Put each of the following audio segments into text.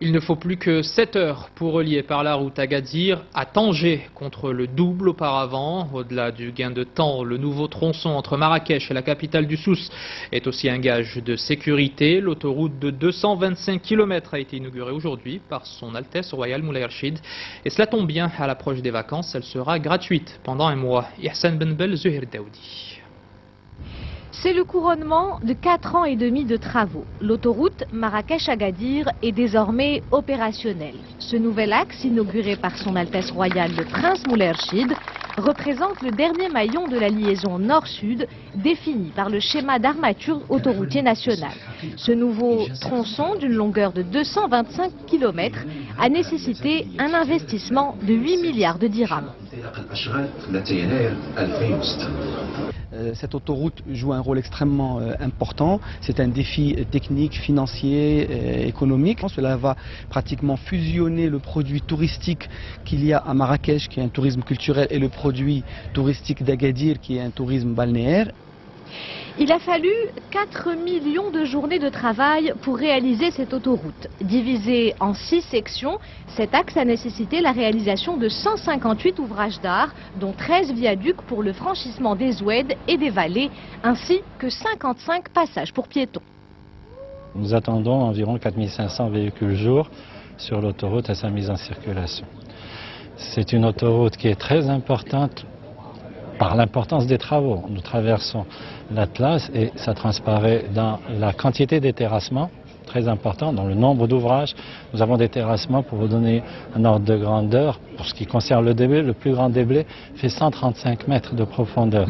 Il ne faut plus que 7 heures pour relier par la route Agadir à Tanger, contre le double auparavant. Au-delà du gain de temps, le nouveau tronçon entre Marrakech et la capitale du Souss est aussi un gage de sécurité. L'autoroute de 225 km a été inaugurée aujourd'hui par son Altesse Royale Moulay Rachid. Et cela tombe bien, à l'approche des vacances, elle sera gratuite pendant un mois. Ihsan Benbel, Zuhir Daoudi. C'est le couronnement de 4 ans et demi de travaux. L'autoroute Marrakech-Agadir est désormais opérationnelle. Ce nouvel axe, inauguré par son Altesse Royale le Prince Moulay Rachid, représente le dernier maillon de la liaison nord-sud défini par le schéma d'armature autoroutier national. Ce nouveau tronçon d'une longueur de 225 km a nécessité un investissement de 8 milliards de dirhams. Cette autoroute joue un rôle extrêmement important. C'est un défi technique, financier, économique. Cela va pratiquement fusionner le produit touristique qu'il y a à Marrakech, qui est un tourisme culturel, et le produit touristique d'Agadir, qui est un tourisme balnéaire. Il a fallu 4 millions de journées de travail pour réaliser cette autoroute. Divisée en 6 sections, cet axe a nécessité la réalisation de 158 ouvrages d'art, dont 13 viaducs pour le franchissement des oueds et des vallées, ainsi que 55 passages pour piétons. Nous attendons environ 4500 véhicules jour sur l'autoroute à sa mise en circulation. C'est une autoroute qui est très importante par l'importance des travaux. Nous traversons l'Atlas et ça transparaît dans la quantité des terrassements, très important, dans le nombre d'ouvrages. Nous avons des terrassements, pour vous donner un ordre de grandeur. Pour ce qui concerne le déblai, le plus grand déblai fait 135 mètres de profondeur.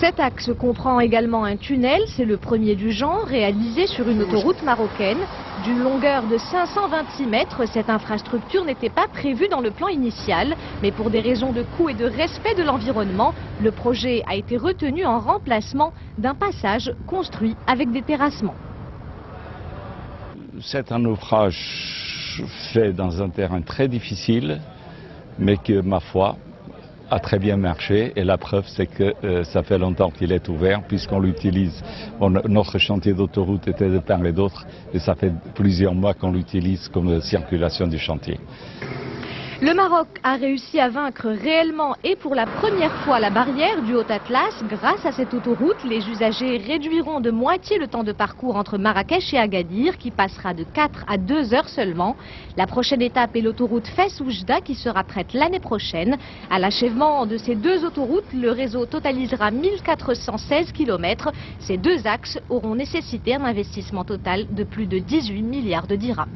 Cet axe comprend également un tunnel, c'est le premier du genre, réalisé sur une autoroute marocaine. D'une longueur de 526 mètres, cette infrastructure n'était pas prévue dans le plan initial, mais pour des raisons de coût et de respect de l'environnement, le projet a été retenu en remplacement d'un passage construit avec des terrassements. C'est un ouvrage fait dans un terrain très difficile, mais que, ma foi, a très bien marché, et la preuve c'est que ça fait longtemps qu'il est ouvert puisqu'on l'utilise. Notre chantier d'autoroute était de part et d'autre et ça fait plusieurs mois qu'on l'utilise comme circulation du chantier. Le Maroc a réussi à vaincre réellement et pour la première fois la barrière du Haut-Atlas. Grâce à cette autoroute, les usagers réduiront de moitié le temps de parcours entre Marrakech et Agadir, qui passera de 4 à 2 heures seulement. La prochaine étape est l'autoroute Fès-Oujda, qui sera prête l'année prochaine. À l'achèvement de ces deux autoroutes, le réseau totalisera 1416 km. Ces deux axes auront nécessité un investissement total de plus de 18 milliards de dirhams.